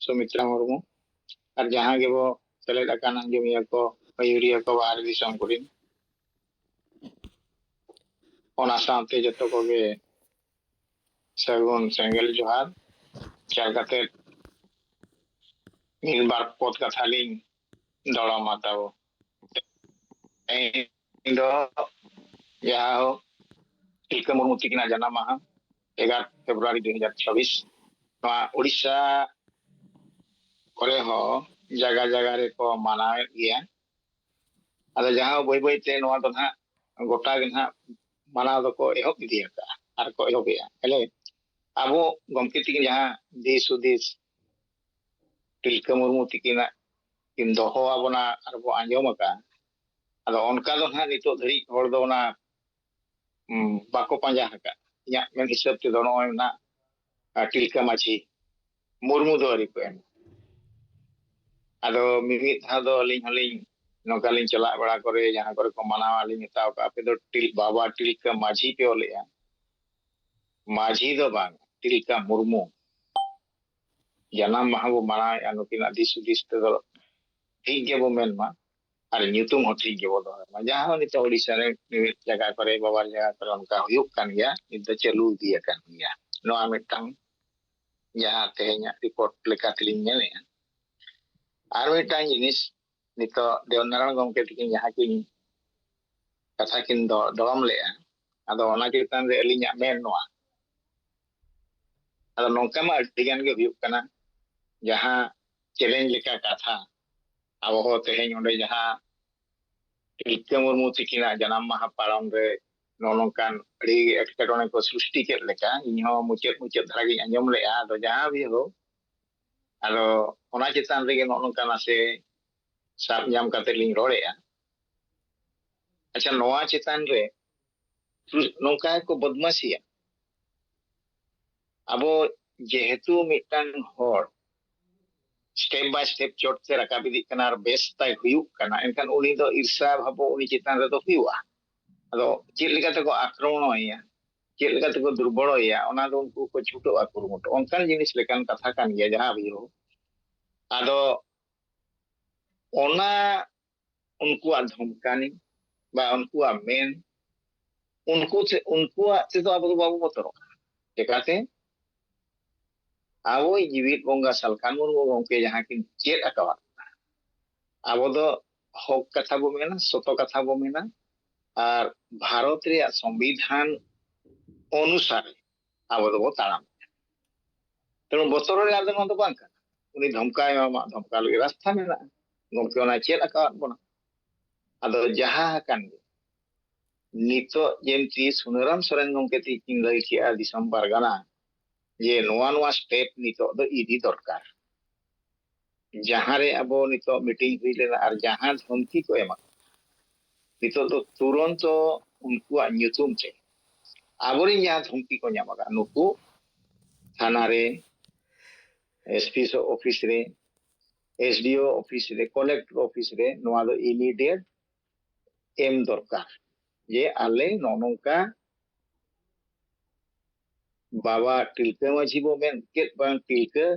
सुमित्रा मुर्मू और जहां गे बो सेलेद आकान अंजमिया को मयूरिया को बाहर दिसम कुरिन ओना सामते जतो को गे सगुन सेंगल जोहार चल कते मिल बार पोत कथा लिंग दड़ा माताओ इंदो याहो टिका मुर्मू तिकिना जाना माहा 11 फेब्रुआरी 2026 उड़ीसा करे हो जगह जगह रे को मनावे गया अदा जहां बई बई ते नोआ दो ना गोटा गे ना मानाव दो को एहब इदिया का आर को एहबेया हेले आबो गमके तिकिन जहां दिस उदिस टिलका मुर्मू तिकिना किन दोहो आबोना आर बो आंजम का अदा ओनका दो ना नितो धरी होड़ दो ना बाको पांजा हका इया मेन हिसाब ते दो नोय ना टिलका माछी मुर्मू दो री को एम अदो मिमित हा दो लिंग हलिंग नोकालिंग चला बड़ा करे जहां करे को मनावा लिंग मेताव का पे दो टिल बाबा टिलका माझी पे ओलेया माझी दो बांग टिलका मुर्मू जनाम माहा बो माना अनुकिना दिस दिस ते दो ठीक गे बो मेन मा और ᱧᱩᱛᱩᱢ हो ठीक गे बो दो मा जहां नित ओडिसा रे विविध जगह करे बाबार जगह करे उनका हुयुक कान गया नित चालू दिया कान गया नोआ मिटang जहां तेहnya रिपोर्ट लेका तलिंग नेले और मिटang जिनिस नित देवनारायण गमके तिकिन जहां किन कथा किन दो दरम ले आदो ओना चितान रे अलिnya मेन नोआ आदो नोंका मा अडिगान गे हुयुक काना जहां चैलेंज लेका कथा अब हो तेहें ओंडे जहां टिलका मुर्मू तिकिना जनाम माहा पालन रे नोनोकान अड़ी एटकेटोने को सृष्टि के लेका इन्हो मुचेत मुचेत धारा गे अंजम ले आदो जहां भी हो आदो ओना चितान रे नोनोकान से साब जाम काते लिंग रोड़ेया अच्छा नोआ चितान रे नोंका को बदमाशिया अब जेहेतु मिटang होड़ स्टेप बाय स्टेप चोट से रकाब इदी कना और बेस ताई हुयुक कना एनकान उनी दो ईर्षा भाबो उनी चितान रे दो हुयुआ अदो चेद लेका तको आक्रमणोया चेद लेका तको दुर्बलोया ओना दो उनको को छुटो आकुरमुटो ओनकान जिनिस लेकान कथा कान गया जहां भी हो आदो ओना उनको धमकानी बा उनको मेन उनको से तो अब बाबू बतरो चिकाते आवो जीवित बोंगा सलकान मुर्मू गमके जहां किन चेद अकावा आबो दो हक कथा बो मेना सतो कथा बो मेना और भारत रे संविधान अनुसार आबो दो ताराम तेणु बतर रे आदो न दो बांग काना उनी धमकाय मा धमका लगे रास्ता मेना गमके ओना चेद अकावा बोना आदो जहां कान नितो जेंती सुनराम सोरेन गमके तिकिन लई किया दिसम पारगाना ये नोआ नोआ स्टेप नितो दो इदी दरकार जहां रे अब नितो मीटिंग हुई लेना और जहां धमकी को एमा नितो तो तुरंत उनको ᱧᱩᱛᱩᱢ चे आबोरी जहां धमकी को ᱧᱟᱢᱟगा नुकु थाना रे एसपी ऑफिस रे एसडीओ ऑफिस रे कलेक्टर ऑफिस रे नोआ दो इमीडिएट एम दरकार ये आले नोनोका बाबा टिलका माझी बो मेन केत बांग टिलका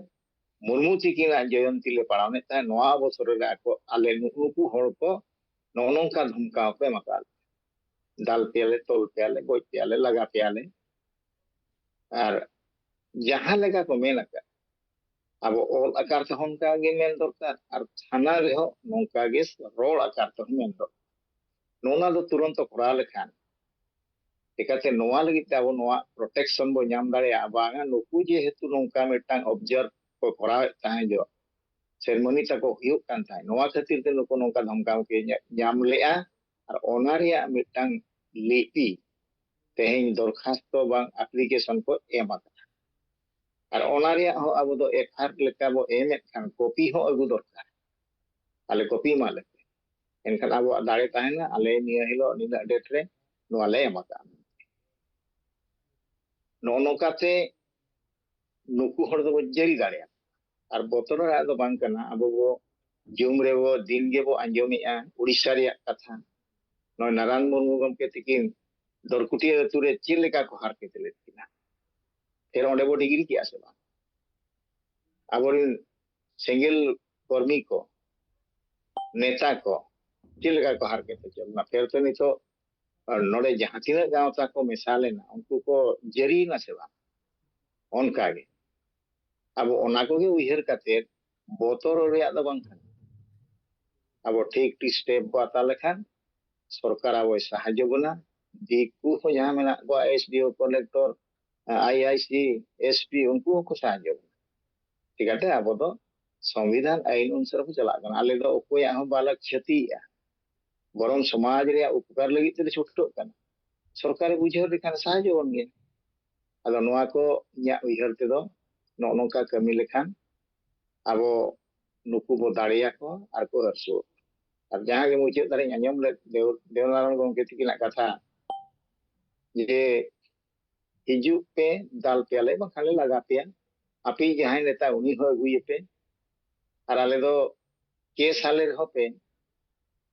मुर्मू तिकिना जयंती ले पाड़ाने ता नोआ बसर रे आको आले नुकु हड़ को नोनोका धमका पे मकाल दाल पेले तोल पेले गोज पेले लगा पेले और जहां लगा को मेन का अब ओल आकार से हमका गे मेन दरकार और थाना रे हो नोका गे रोड आकार तो मेन दो नोना दो तुरंत करा लेखान चिकाते नोआ लगी अब नोआ प्रोटेक्शन बो नाम दाड़े बांगा नुकु जे हेतु नोका मिटang ऑब्जर्व को करा ताहे जो सेरेमनी तको हुयुक कान ताहे नोआ खातिर ते नुकु नोका धमकाव के नाम लेआ और ओना रिया मिटang लिपि तेहें दरखास्त बांग एप्लीकेशन को एम और ओना रिया हो अब दो एफआर लेका बो एम खान कॉपी हो अगु दरकार आले कॉपी माले एनखान अब दाड़े ताहेना आले निया हिलो निना डेट रे नोआ ले एमका नोनोकाते नुकु हर दो जरी दाड़े और बतर दो बांग कना अब बो जुम रे बो दिन गे बो अंजमिया उड़ीसा रे कथा नो नारायण मुर्मू गमके तिकिन दरकुटी अतु रे चेद लेका को हार के तेले किना फिर ओंडे बो डिग्री किया से बा आबोरिन सेंगेल कर्मी को नेता को चिलका को हारकेत चलना फिर तो नितो नोड़े जहां तीना गांवता को मिसाल लेना उनको को जरी ना सेवा उनका गे अब ओना को गे उइहर काते बोतोर रेया दो बांग खान अब ठीक टी स्टेप बाता लेखान सरकार अब साहाय्य बना दिकु को जहां मेना को एसडीओ कलेक्टर आईआईसी एसपी उनको को साहाय्य बना ठीक है अब तो संविधान आईन अनुसार को चला गना आले दो कोई हम बालक क्षति बरम समाज रे उपकार लगी ते छुटो कना सरकार बुझाव लेखान साहाय्य बन गे अदो नोआ को इया उइहर ते दो नोनोका कमी लेखान अब नुकु बो दाड़िया को आर को हरसु और जहां के मुझे तारे अञम ले देवनारायण गंके तिकिना कथा जे हिजु पे दाल पे आले बखाले लगा पे आपी जहां नेता उनी हो अगुए पे और आले दो केस हाले रहो पे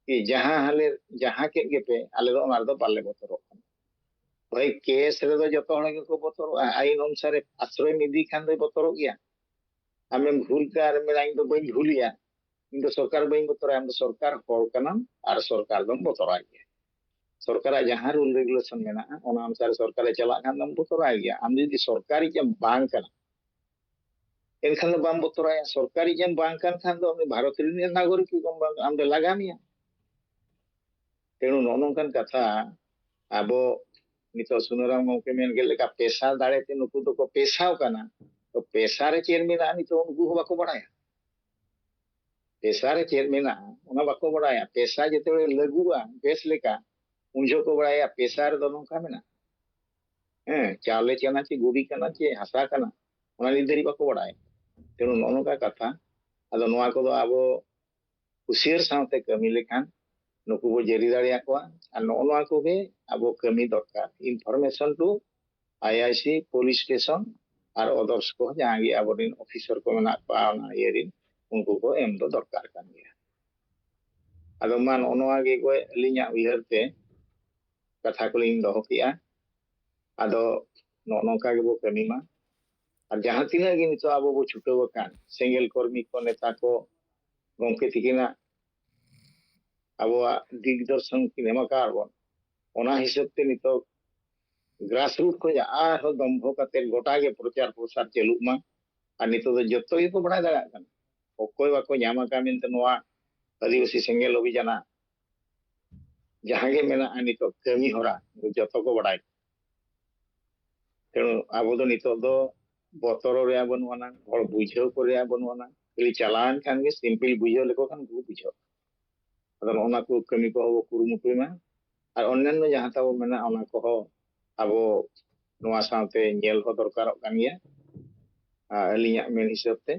कि जहां के गे पे आले दो ओनार दो बाले बतरो भाई केस रे दो जतो हणे को बतरो आईन अनुसार आश्रय मिदी खान दो बतरो गया हमें भूल कर मेरा दो बई भूलिया इन सरकार बई बतरा हम सरकार हर कना और सरकार दम बतरा गया सरकार जहां रूल रेगुलेशन मेना ओना अनुसार सरकार चला खान दम बतरा गया हम यदि सरकारी जम बांग कना एनखान बाम बतरा सरकारी जम बांग खान दो भारत रे नागरिक को हम दे लगामिया तेणु नोनोंकान कथा अब नितो सुनराम गंके मेन गेले का पेशा दाड़े ते नुकु तो को पेशाव कना तो पेशा रे चेर मेना नितो उनको हो बाको बड़ाया पेशा रे चेर मेना ओना बाको बड़ाया पेशा जेते लगुआ बेस लेका उनजो को बड़ाया पेशा रे दोनों का मेना चावले चना चे गुबी कना चे हसा कना ओना निधरी बाको बड़ाया तेणु नोनो का कथा अदो नोआ को दो अब कुसियर साथे कमी लेखान नुकु बो जरी दाड़िया को और नोआ को गे अब कमी दरकार information to IIC police station और अदर्स को जहां गे अब ऑफिसर को मेना पाना येरिन उनको को एम दो दरकार कान गया अदो मान ओनोआ गे को लिया उइहरते कथा को लिंग दो किया अदो नोनोका गे बो कमी मा और जहां तीना गे नितो अब बो छुटो कान सेंगेल कर्मी को नेता को गंके तिकिना अब दिग्दर्शन की नेमकार बन ओना हिसाब ते नितो ग्रास रूट को आर दम्भ काते गोटा गे प्रचार प्रसार चलुक मा और नितो दो जत्तो ही को बड़ा दाड़ा कन ओकोय बाको न्यामा का मेनते नोआ आदिवासी सेंगेल अभियान जहां गे मेना नितो कमी होरा जत्तो को बड़ा तेणु अब दो नितो दो बतरो रे बनवाना और बुझाव को रे बनवाना खाली चलान खान गे सिंपल बुझाव लेको खान गु बुझाव अदर ओना को कमी को हो कुरुमुटुय मा और अन्यान्य जहां ताबो मेना ओना को हो अब नोआ साथे नेल हो दरकार कान गया अलिया मेन हिसाब ते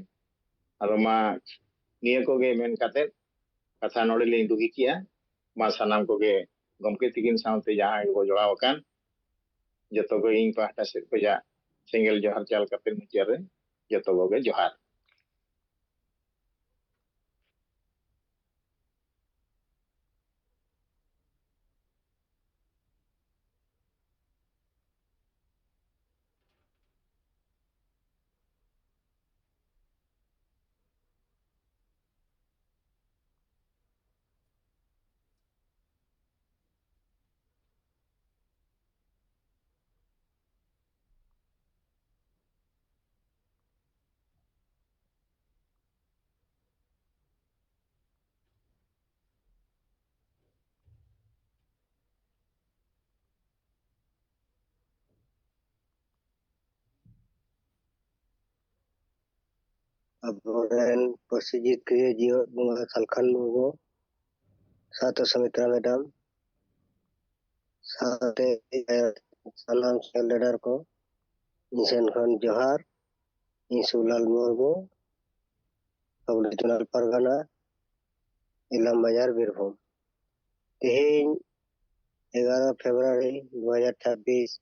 अदो मा निया को गे मेन काते कथा नोडे लिंग दुगी किया मा सानाम को गे गमके तिकिन साथे जहां को जोड़ाव कान जतो को इन पाहटा से को जा सिंगल जोहार चाल काते मुचार रे जतो को गे जोहार अबोरेन पसिजित के जियो बुंगा सलखन मुगो सातो समित्रा मैडम साथे सलाम सेलेडर को इंसन खन जोहार इंसुलाल मुर्मू सब रीजनल परगना इलाम बाजार बीरभूम तेहें 11 फरवरी 2026